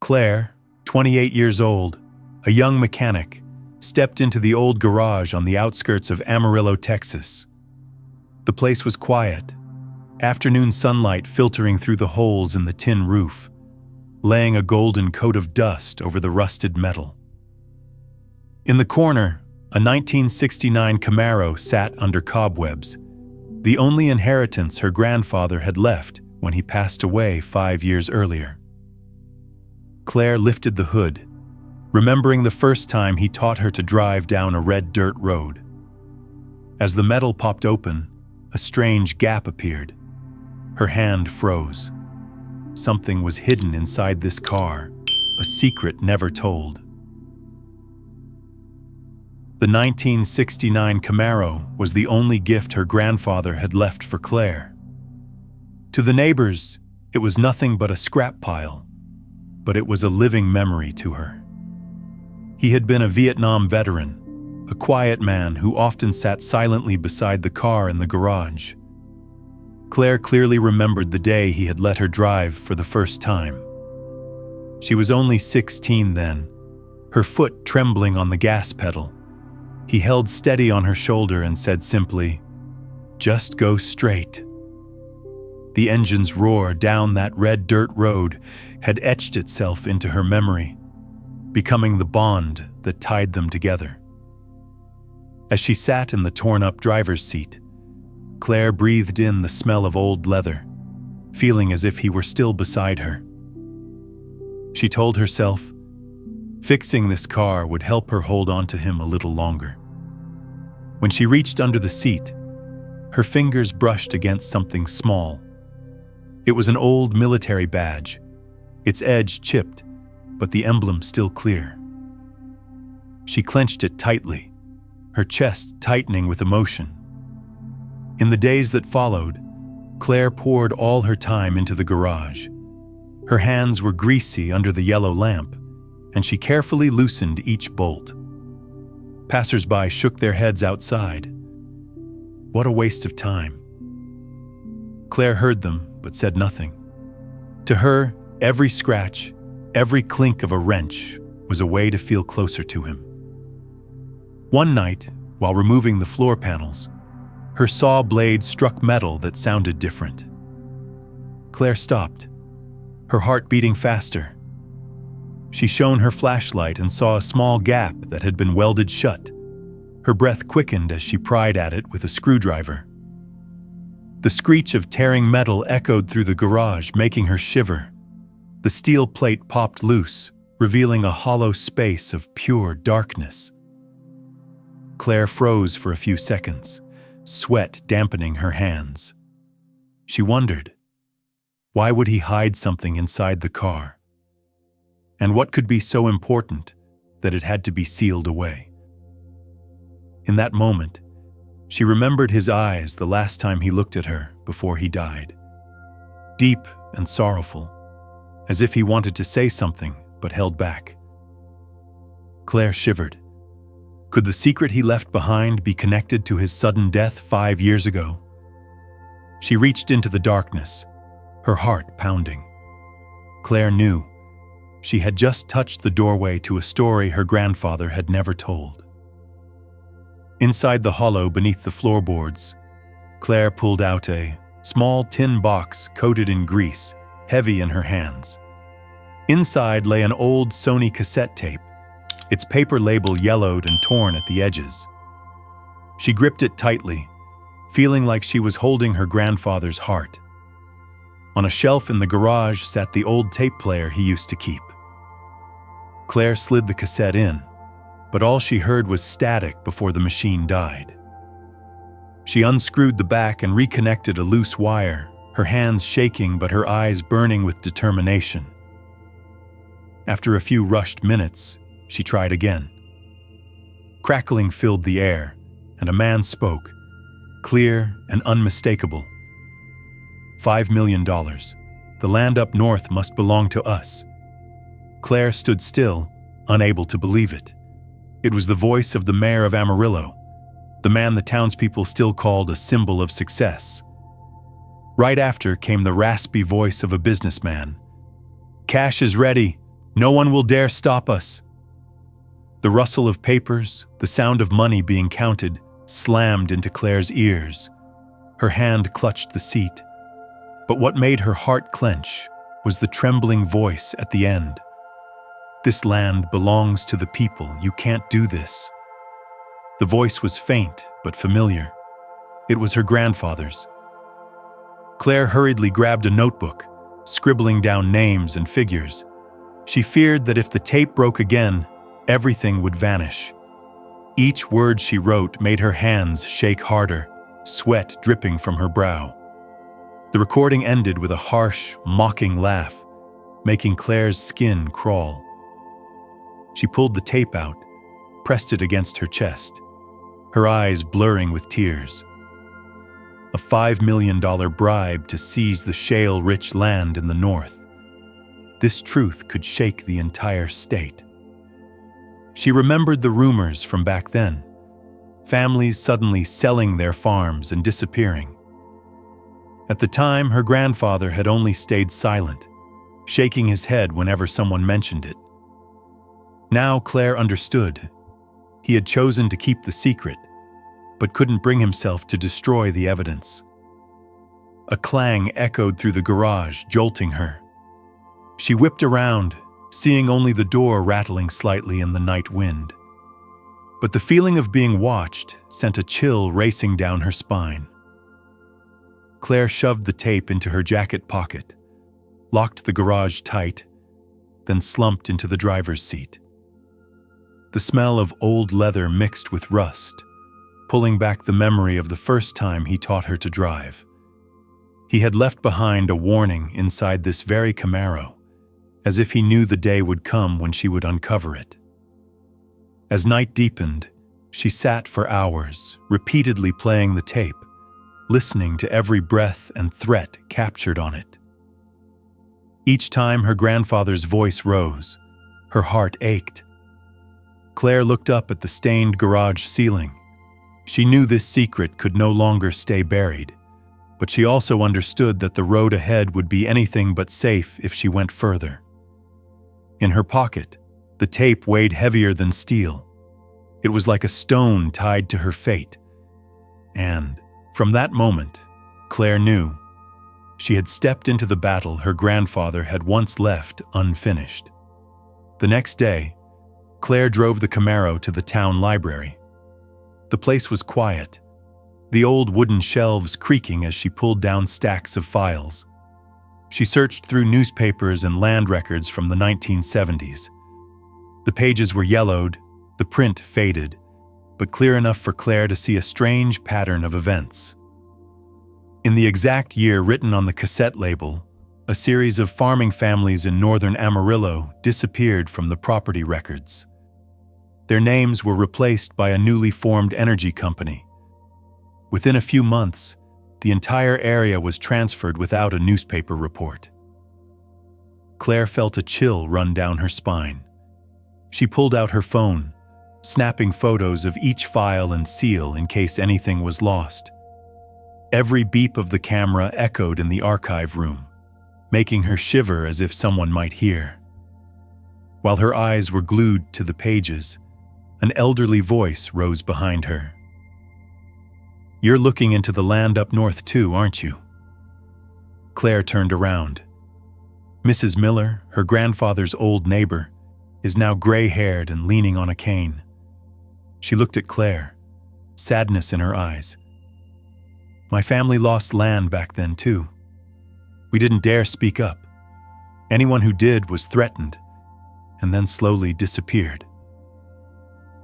Claire, 28 years old, a young mechanic, stepped into the old garage on the outskirts of Amarillo, Texas. The place was quiet, afternoon sunlight filtering through the holes in the tin roof, laying a golden coat of dust over the rusted metal. In the corner, a 1969 Camaro sat under cobwebs, the only inheritance her grandfather had left when he passed away 5 years earlier. Claire lifted the hood, remembering the first time he taught her to drive down a red dirt road. As the metal popped open, a strange gap appeared. Her hand froze. Something was hidden inside this car, a secret never told. The 1969 Camaro was the only gift her grandfather had left for Claire. To the neighbors, it was nothing but a scrap pile, but it was a living memory to her. He had been a Vietnam veteran, a quiet man who often sat silently beside the car in the garage. Claire clearly remembered the day he had let her drive for the first time. She was only 16 then, her foot trembling on the gas pedal. He held steady on her shoulder and said simply, "Just go straight." The engine's roar down that red dirt road had etched itself into her memory, becoming the bond that tied them together. As she sat in the torn-up driver's seat, Claire breathed in the smell of old leather, feeling as if he were still beside her. She told herself, fixing this car would help her hold on to him a little longer. When she reached under the seat, her fingers brushed against something small. It was an old military badge, its edge chipped, but the emblem still clear. She clenched it tightly, her chest tightening with emotion. In the days that followed, Claire poured all her time into the garage. Her hands were greasy under the yellow lamp, and she carefully loosened each bolt. Passers-by shook their heads outside. What a waste of time. Claire heard them, but said nothing. To her, every scratch, every clink of a wrench was a way to feel closer to him. One night, while removing the floor panels, her saw blade struck metal that sounded different. Claire stopped, her heart beating faster. She shone her flashlight and saw a small gap that had been welded shut. Her breath quickened as she pried at it with a screwdriver. The screech of tearing metal echoed through the garage, making her shiver. The steel plate popped loose, revealing a hollow space of pure darkness. Claire froze for a few seconds, sweat dampening her hands. She wondered, why would he hide something inside the car? And what could be so important that it had to be sealed away? In that moment, she remembered his eyes the last time he looked at her before he died. Deep and sorrowful, as if he wanted to say something but held back. Claire shivered. Could the secret he left behind be connected to his sudden death 5 years ago? She reached into the darkness, her heart pounding. Claire knew she had just touched the doorway to a story her grandfather had never told. Inside the hollow beneath the floorboards, Claire pulled out a small tin box coated in grease, heavy in her hands. Inside lay an old Sony cassette tape, its paper label yellowed and torn at the edges. She gripped it tightly, feeling like she was holding her grandfather's heart. On a shelf in the garage sat the old tape player he used to keep. Claire slid the cassette in, but all she heard was static before the machine died. She unscrewed the back and reconnected a loose wire, her hands shaking but her eyes burning with determination. After a few rushed minutes, she tried again. Crackling filled the air, and a man spoke, clear and unmistakable. $5 million. The land up north must belong to us. Claire stood still, unable to believe it. It was the voice of the mayor of Amarillo, the man the townspeople still called a symbol of success. Right after came the raspy voice of a businessman. Cash is ready. No one will dare stop us." The rustle of papers, the sound of money being counted, slammed into Claire's ears. Her hand clutched the seat. But what made her heart clench was the trembling voice at the end. "This land belongs to the people. You can't do this." The voice was faint but familiar. It was her grandfather's. Claire hurriedly grabbed a notebook, scribbling down names and figures. She feared that if the tape broke again, everything would vanish. Each word she wrote made her hands shake harder, sweat dripping from her brow. The recording ended with a harsh, mocking laugh, making Claire's skin crawl. She pulled the tape out, pressed it against her chest, her eyes blurring with tears. A $5 million bribe to seize the shale-rich land in the north. This truth could shake the entire state. She remembered the rumors from back then, families suddenly selling their farms and disappearing. At the time, her grandfather had only stayed silent, shaking his head whenever someone mentioned it. Now Claire understood. He had chosen to keep the secret, but couldn't bring himself to destroy the evidence. A clang echoed through the garage, jolting her. She whipped around, seeing only the door rattling slightly in the night wind. But the feeling of being watched sent a chill racing down her spine. Claire shoved the tape into her jacket pocket, locked the garage tight, then slumped into the driver's seat. The smell of old leather mixed with rust, pulling back the memory of the first time he taught her to drive. He had left behind a warning inside this very Camaro, as if he knew the day would come when she would uncover it. As night deepened, she sat for hours, repeatedly playing the tape, listening to every breath and threat captured on it. Each time her grandfather's voice rose, her heart ached. Claire looked up at the stained garage ceiling. She knew this secret could no longer stay buried, but she also understood that the road ahead would be anything but safe if she went further. In her pocket, the tape weighed heavier than steel. It was like a stone tied to her fate. And, from that moment, Claire knew. She had stepped into the battle her grandfather had once left unfinished. The next day, Claire drove the Camaro to the town library. The place was quiet, the old wooden shelves creaking as she pulled down stacks of files. She searched through newspapers and land records from the 1970s. The pages were yellowed, the print faded, but clear enough for Claire to see a strange pattern of events. In the exact year written on the cassette label, a series of farming families in northern Amarillo disappeared from the property records. Their names were replaced by a newly formed energy company. Within a few months, the entire area was transferred without a newspaper report. Claire felt a chill run down her spine. She pulled out her phone, snapping photos of each file and seal in case anything was lost. Every beep of the camera echoed in the archive room, making her shiver as if someone might hear. While her eyes were glued to the pages, an elderly voice rose behind her. "You're looking into the land up north too, aren't you?" Claire turned around. Mrs. Miller, her grandfather's old neighbor, is now gray-haired and leaning on a cane. She looked at Claire, sadness in her eyes. "My family lost land back then too. We didn't dare speak up. Anyone who did was threatened, and then slowly disappeared."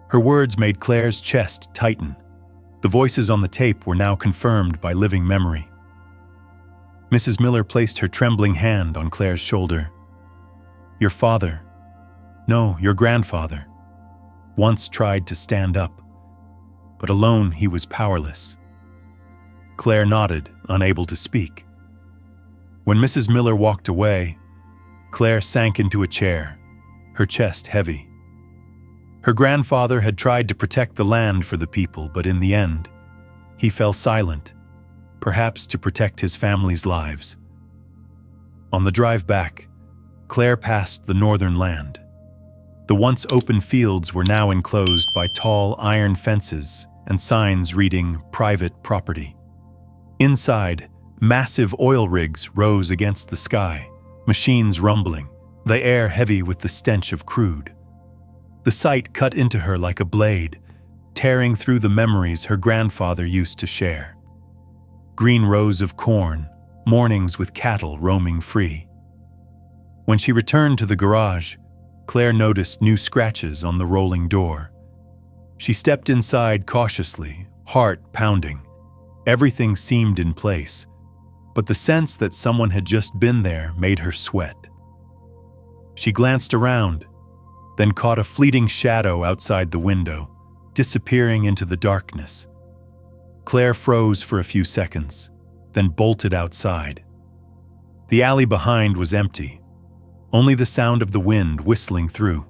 Her words made Claire's chest tighten. The voices on the tape were now confirmed by living memory. Mrs. Miller placed her trembling hand on Claire's shoulder. "Your father, no, your grandfather, once tried to stand up, but alone he was powerless." Claire nodded, unable to speak. When Mrs. Miller walked away, Claire sank into a chair, her chest heavy. Her grandfather had tried to protect the land for the people, but in the end, he fell silent, perhaps to protect his family's lives. On the drive back, Claire passed the northern land. The once open fields were now enclosed by tall iron fences and signs reading "private property." Inside, massive oil rigs rose against the sky, machines rumbling, the air heavy with the stench of crude. The sight cut into her like a blade, tearing through the memories her grandfather used to share. Green rows of corn, mornings with cattle roaming free. When she returned to the garage, Claire noticed new scratches on the rolling door. She stepped inside cautiously, heart pounding. Everything seemed in place, but the sense that someone had just been there made her sweat. She glanced around, then caught a fleeting shadow outside the window, disappearing into the darkness. Claire froze for a few seconds, then bolted outside. The alley behind was empty, only the sound of the wind whistling through.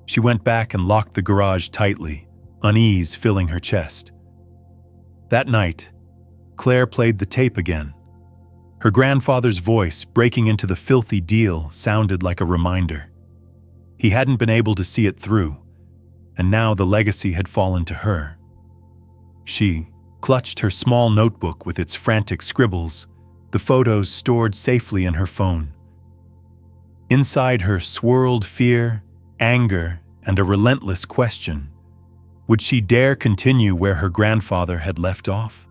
She went back and locked the garage tightly, unease filling her chest. That night, Claire played the tape again. Her grandfather's voice breaking into the filthy deal sounded like a reminder. He hadn't been able to see it through, and now the legacy had fallen to her. She clutched her small notebook with its frantic scribbles, the photos stored safely in her phone. Inside her swirled fear, anger, and a relentless question. Would she dare continue where her grandfather had left off?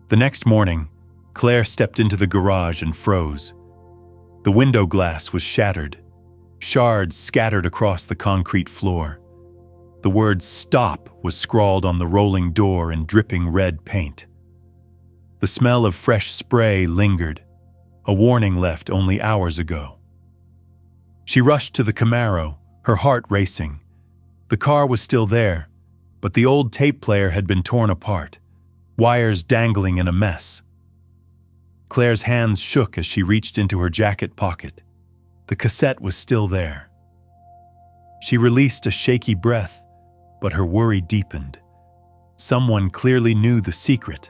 The next morning, Claire stepped into the garage and froze. The window glass was shattered, shards scattered across the concrete floor. The word "stop" was scrawled on the rolling door in dripping red paint. The smell of fresh spray lingered, a warning left only hours ago. She rushed to the Camaro, her heart racing. The car was still there, but the old tape player had been torn apart, wires dangling in a mess. Claire's hands shook as she reached into her jacket pocket. The cassette was still there. She released a shaky breath, but her worry deepened. Someone clearly knew the secret.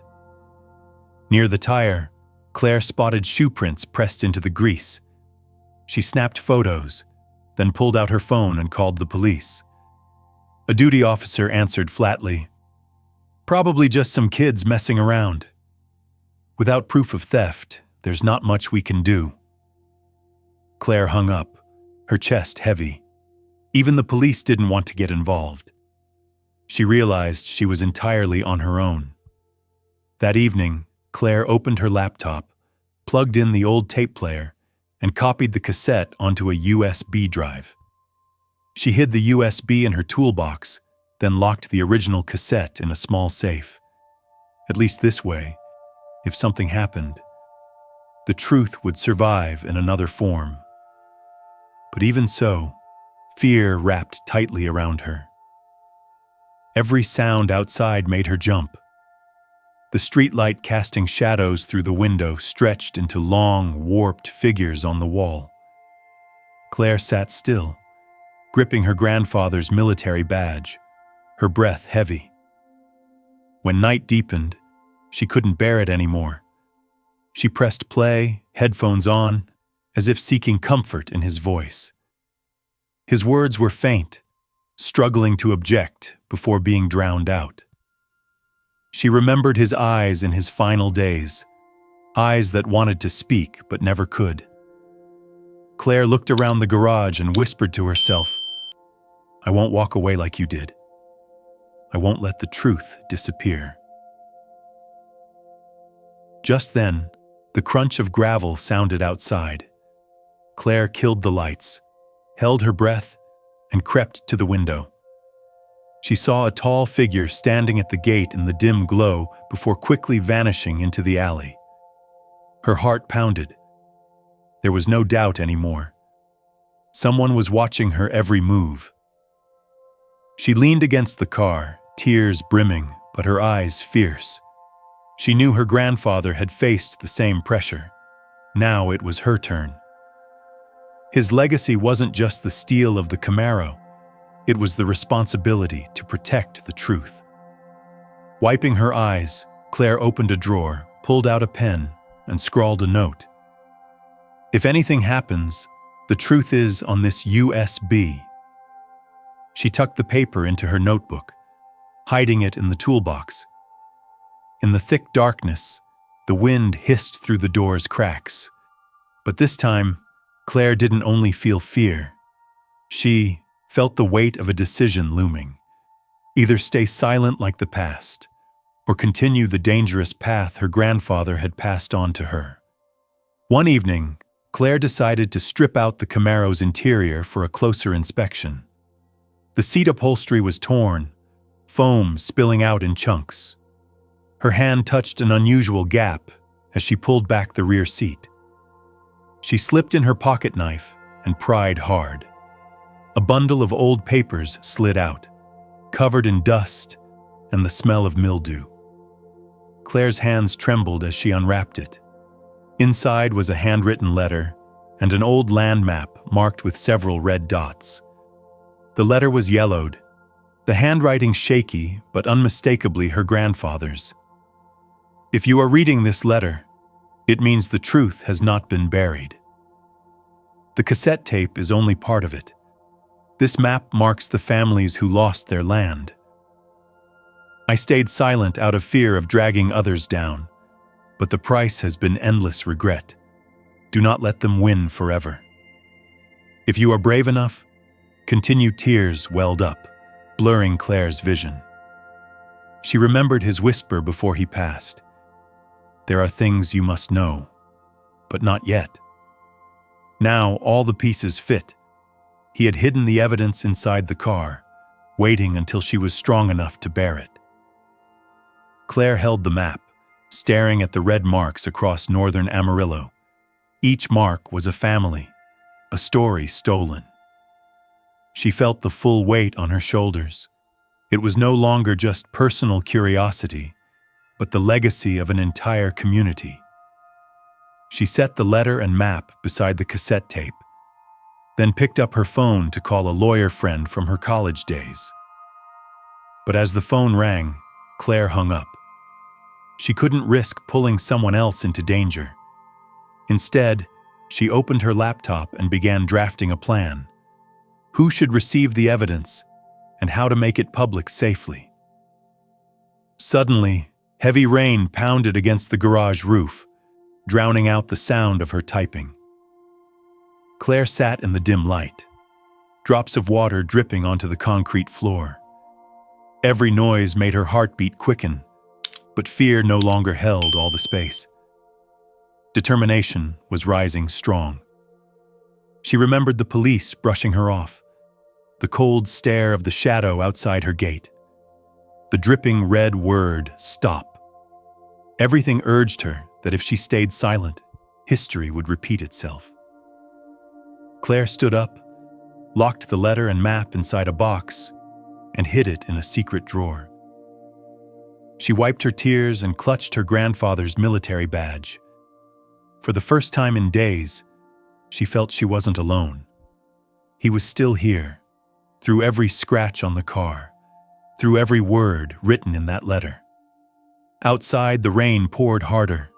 Near the tire, Claire spotted shoe prints pressed into the grease. She snapped photos, then pulled out her phone and called the police. A duty officer answered flatly, "Probably just some kids messing around. Without proof of theft, there's not much we can do." Claire hung up, her chest heavy. Even the police didn't want to get involved. She realized she was entirely on her own. That evening, Claire opened her laptop, plugged in the old tape player, and copied the cassette onto a USB drive. She hid the USB in her toolbox, then locked the original cassette in a small safe. At least this way, if something happened, the truth would survive in another form. But even so, fear wrapped tightly around her. Every sound outside made her jump. The streetlight casting shadows through the window stretched into long, warped figures on the wall. Claire sat still, gripping her grandfather's military badge, her breath heavy. When night deepened, she couldn't bear it anymore. She pressed play, headphones on, as if seeking comfort in his voice. His words were faint, struggling to object before being drowned out. She remembered his eyes in his final days, eyes that wanted to speak but never could. Claire looked around the garage and whispered to herself, "I won't walk away like you did. I won't let the truth disappear." Just then, the crunch of gravel sounded outside. Claire killed the lights, held her breath, and crept to the window. She saw a tall figure standing at the gate in the dim glow before quickly vanishing into the alley. Her heart pounded. There was no doubt anymore. Someone was watching her every move. She leaned against the car, tears brimming, but her eyes fierce. She knew her grandfather had faced the same pressure. Now it was her turn. His legacy wasn't just the steal of the Camaro. It was the responsibility to protect the truth. Wiping her eyes, Claire opened a drawer, pulled out a pen, and scrawled a note. "If anything happens, The truth is on this USB. She tucked the paper into her notebook, hiding it in the toolbox. In the thick darkness, the wind hissed through the door's cracks. But this time, Claire didn't only feel fear. She felt the weight of a decision looming. Either stay silent like the past, or continue the dangerous path her grandfather had passed on to her. One evening, Claire decided to strip out the Camaro's interior for a closer inspection. The seat upholstery was torn, foam spilling out in chunks. Her hand touched an unusual gap as she pulled back the rear seat. She slipped in her pocket knife and pried hard. A bundle of old papers slid out, covered in dust and the smell of mildew. Claire's hands trembled as she unwrapped it. Inside was a handwritten letter and an old land map marked with several red dots. The letter was yellowed, the handwriting shaky but unmistakably her grandfather's. If you are reading this letter, it means the truth has not been buried. The cassette tape is only part of it. This map marks the families who lost their land. I stayed silent out of fear of dragging others down, but the price has been endless regret. Do not let them win forever. If you are brave enough, continue. Tears welled up, blurring Claire's vision. She remembered his whisper before he passed. There are things you must know, but not yet. Now all the pieces fit. He had hidden the evidence inside the car, waiting until she was strong enough to bear it. Claire held the map, staring at the red marks across northern Amarillo. Each mark was a family, a story stolen. She felt the full weight on her shoulders. It was no longer just personal curiosity, but the legacy of an entire community. She set the letter and map beside the cassette tape, then picked up her phone to call a lawyer friend from her college days. But as the phone rang, Claire hung up. She couldn't risk pulling someone else into danger. Instead, she opened her laptop and began drafting a plan. Who should receive the evidence, and how to make it public safely. Suddenly, heavy rain pounded against the garage roof, drowning out the sound of her typing. Claire sat in the dim light, drops of water dripping onto the concrete floor. Every noise made her heartbeat quicken, but fear no longer held all the space. Determination was rising strong. She remembered the police brushing her off, the cold stare of the shadow outside her gate, the dripping red word, stop. Everything urged her that if she stayed silent, history would repeat itself. Claire stood up, locked the letter and map inside a box, and hid it in a secret drawer. She wiped her tears and clutched her grandfather's military badge. For the first time in days, she felt she wasn't alone. He was still here, through every scratch on the car, through every word written in that letter. Outside, the rain poured harder.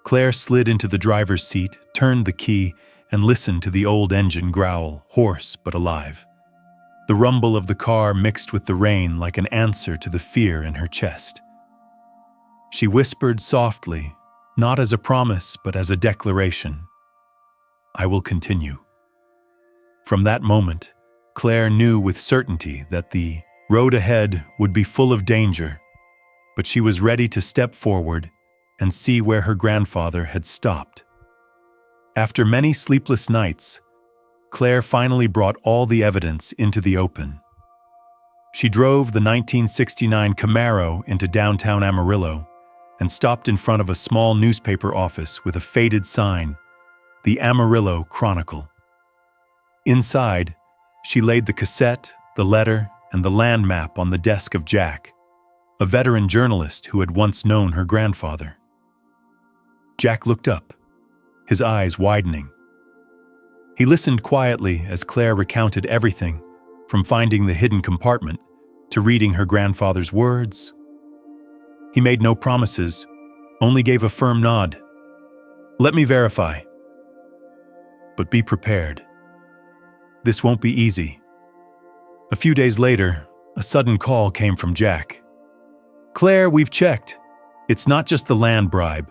Claire slid into the driver's seat, turned the key, and listened to the old engine growl, hoarse but alive. The rumble of the car mixed with the rain like an answer to the fear in her chest. She whispered softly, not as a promise but as a declaration. I will continue. From that moment, Claire knew with certainty that the road ahead would be full of danger, but she was ready to step forward and see where her grandfather had stopped. After many sleepless nights, Claire finally brought all the evidence into the open. She drove the 1969 Camaro into downtown Amarillo and stopped in front of a small newspaper office with a faded sign, The Amarillo Chronicle. Inside, she laid the cassette, the letter, and the land map on the desk of Jack, a veteran journalist who had once known her grandfather. Jack looked up, his eyes widening. He listened quietly as Claire recounted everything, from finding the hidden compartment to reading her grandfather's words. He made no promises, only gave a firm nod. Let me verify. but be prepared. This won't be easy. A few days later, a sudden call came from Jack. Claire, we've checked. It's not just the land bribe.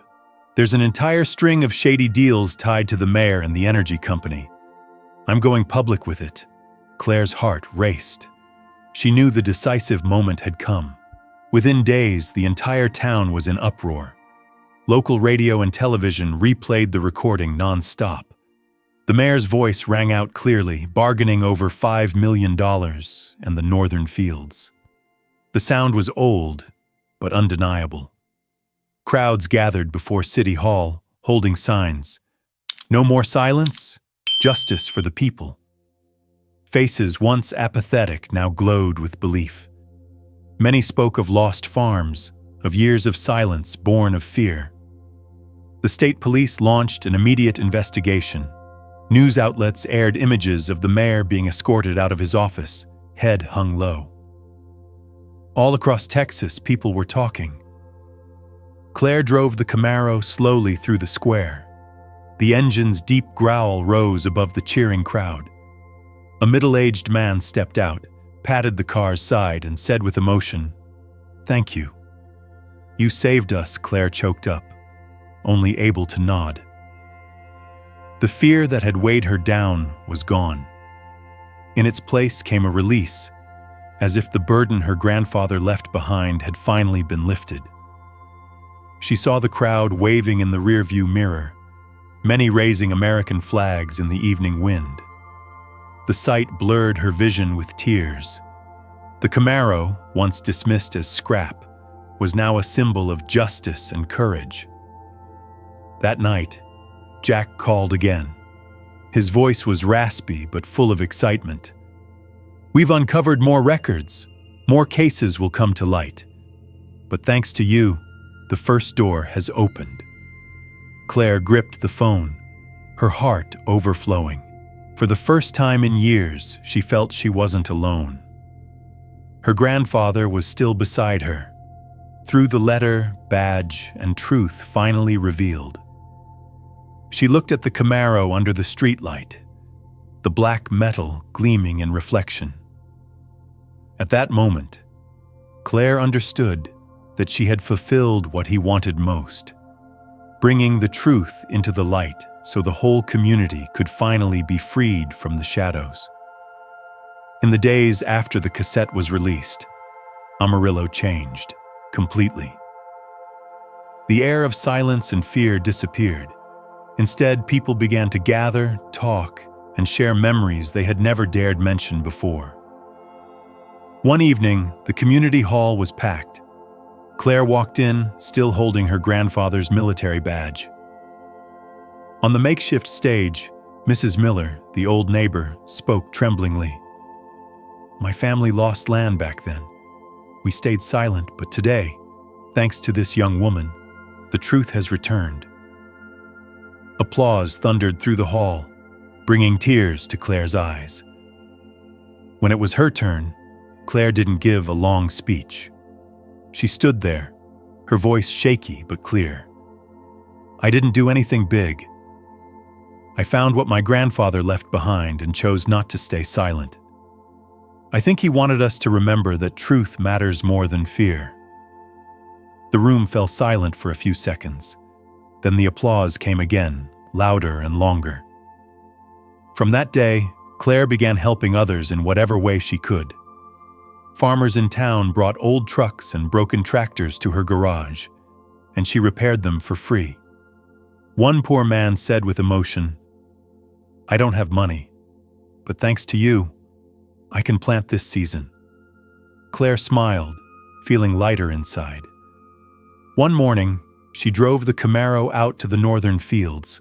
There's an entire string of shady deals tied to the mayor and the energy company. I'm going public with it. Claire's heart raced. She knew the decisive moment had come. Within days, the entire town was in uproar. Local radio and television replayed the recording non-stop. The mayor's voice rang out clearly, bargaining over $5 million and the northern fields. The sound was old, but undeniable. Crowds gathered before City Hall, holding signs. No more silence, justice for the people. Faces once apathetic now glowed with belief. Many spoke of lost farms, of years of silence born of fear. The state police launched an immediate investigation. News outlets aired images of the mayor being escorted out of his office, head hung low. All across Texas, people were talking. Claire drove the Camaro slowly through the square. The engine's deep growl rose above the cheering crowd. A middle-aged man stepped out, patted the car's side, and said with emotion, "Thank you. You saved us," Claire choked up, only able to nod. The fear that had weighed her down was gone. In its place came a release, as if the burden her grandfather left behind had finally been lifted. She saw the crowd waving in the rearview mirror, many raising American flags in the evening wind. The sight blurred her vision with tears. The Camaro, once dismissed as scrap, was now a symbol of justice and courage. That night, Jack called again. His voice was raspy but full of excitement. "We've uncovered more records. More cases will come to light. But thanks to you, the first door has opened." Claire gripped the phone, her heart overflowing. For the first time in years, she felt she wasn't alone. Her grandfather was still beside her. Through the letter, badge, and truth finally revealed. She looked at the Camaro under the streetlight, the black metal gleaming in reflection. At that moment, Claire understood that she had fulfilled what he wanted most, bringing the truth into the light so the whole community could finally be freed from the shadows. In the days after the cassette was released, Amarillo changed completely. The air of silence and fear disappeared. Instead, people began to gather, talk, and share memories they had never dared mention before. One evening, the community hall was packed. Claire walked in, still holding her grandfather's military badge. On the makeshift stage, Mrs. Miller, the old neighbor, spoke tremblingly. "My family lost land back then. We stayed silent, but today, thanks to this young woman, the truth has returned." Applause thundered through the hall, bringing tears to Claire's eyes. When it was her turn, Claire didn't give a long speech. She stood there, her voice shaky but clear. "I didn't do anything big. I found what my grandfather left behind and chose not to stay silent. I think he wanted us to remember that truth matters more than fear." The room fell silent for a few seconds. Then the applause came again, louder and longer. From that day, Claire began helping others in whatever way she could. Farmers in town brought old trucks and broken tractors to her garage, and she repaired them for free. One poor man said with emotion, "I don't have money, but thanks to you, I can plant this season." Claire smiled, feeling lighter inside. One morning, she drove the Camaro out to the northern fields.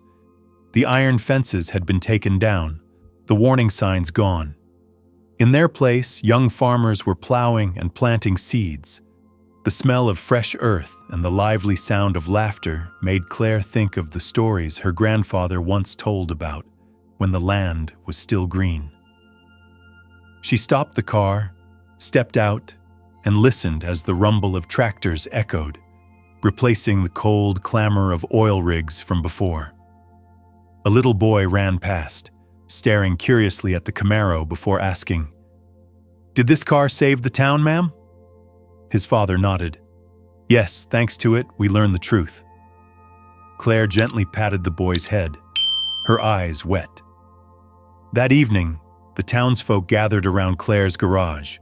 The iron fences had been taken down, the warning signs gone. In their place, young farmers were plowing and planting seeds. The smell of fresh earth and the lively sound of laughter made Claire think of the stories her grandfather once told about when the land was still green. She stopped the car, stepped out, and listened as the rumble of tractors echoed, replacing the cold clamor of oil rigs from before. A little boy ran past, staring curiously at the Camaro before asking, "Did this car save the town, ma'am?" His father nodded. "Yes, thanks to it, we learned the truth." Claire gently patted the boy's head, her eyes wet. That evening, the townsfolk gathered around Claire's garage.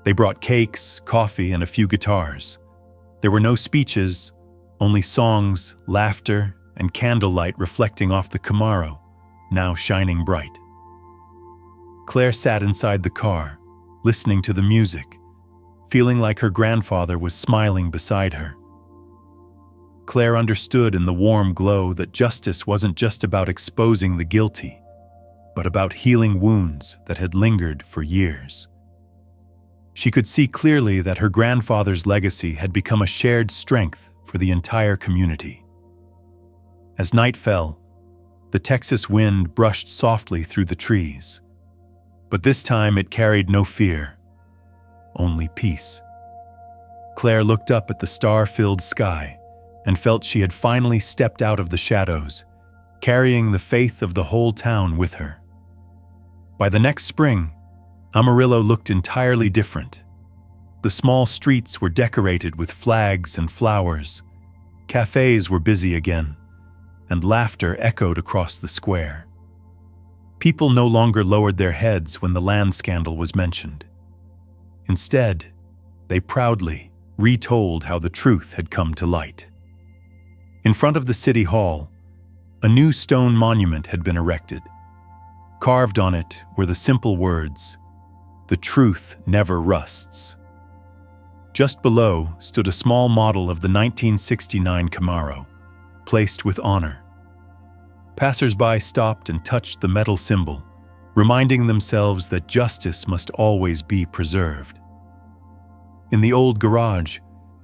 They brought cakes, coffee, and a few guitars. There were no speeches, only songs, laughter, and candlelight reflecting off the Camaro, now shining bright. Claire sat inside the car, listening to the music, feeling like her grandfather was smiling beside her. Claire understood in the warm glow that justice wasn't just about exposing the guilty, but about healing wounds that had lingered for years. She could see clearly that her grandfather's legacy had become a shared strength for the entire community. As night fell, the Texas wind brushed softly through the trees. But this time it carried no fear, only peace. Claire looked up at the star-filled sky and felt she had finally stepped out of the shadows, carrying the faith of the whole town with her. By the next spring, Amarillo looked entirely different. The small streets were decorated with flags and flowers, cafes were busy again, and laughter echoed across the square. People no longer lowered their heads when the land scandal was mentioned. Instead, they proudly retold how the truth had come to light. In front of the city hall, a new stone monument had been erected. Carved on it were the simple words, "The truth never rusts." Just below stood a small model of the 1969 Camaro, placed with honor. Passers-by stopped and touched the metal symbol, reminding themselves that justice must always be preserved. In the old garage,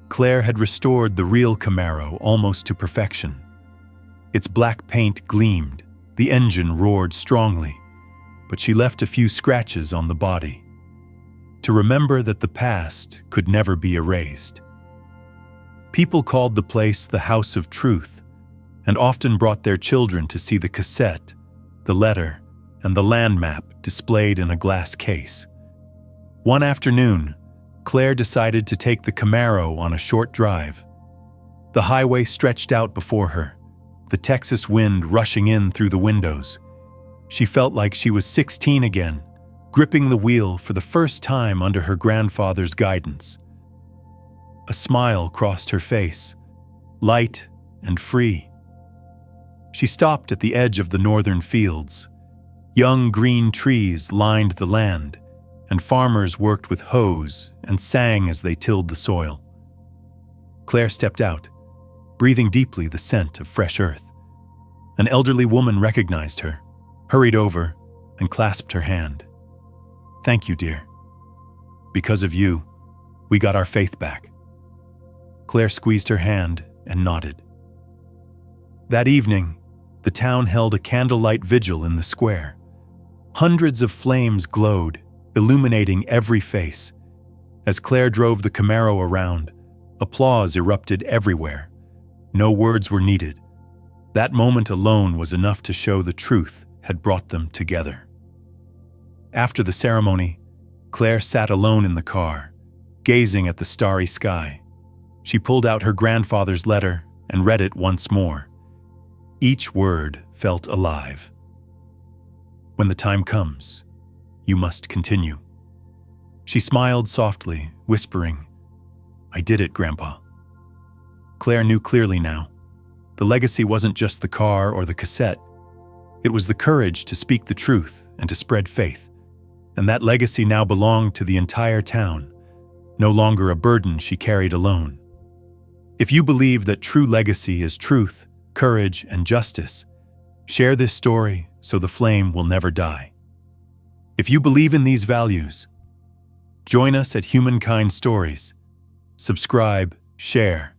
Claire had restored the real Camaro almost to perfection. Its black paint gleamed, the engine roared strongly, but she left a few scratches on the body, to remember that the past could never be erased. People called the place the House of Truth, and often brought their children to see the cassette, the letter, and the land map displayed in a glass case. One afternoon, Claire decided to take the Camaro on a short drive. The highway stretched out before her, the Texas wind rushing in through the windows. She felt like she was 16 again, gripping the wheel for the first time under her grandfather's guidance. A smile crossed her face, light and free. She stopped at the edge of the northern fields. Young green trees lined the land, and farmers worked with hoes and sang as they tilled the soil. Claire stepped out, breathing deeply the scent of fresh earth. An elderly woman recognized her, hurried over, and clasped her hand. "Thank you, dear. Because of you, we got our faith back." Claire squeezed her hand and nodded. That evening, the town held a candlelight vigil in the square. Hundreds of flames glowed, illuminating every face. As Claire drove the Camaro around, applause erupted everywhere. No words were needed. That moment alone was enough to show the truth had brought them together. After the ceremony, Claire sat alone in the car, gazing at the starry sky. She pulled out her grandfather's letter and read it once more. Each word felt alive. "When the time comes, you must continue." She smiled softly, whispering, "I did it, Grandpa." Claire knew clearly now. The legacy wasn't just the car or the cassette. It was the courage to speak the truth and to spread faith. And that legacy now belonged to the entire town, no longer a burden she carried alone. If you believe that true legacy is truth, courage, and justice, share this story so the flame will never die. If you believe in these values, join us at Humankind Stories. Subscribe, share,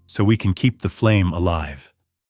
so we can keep the flame alive.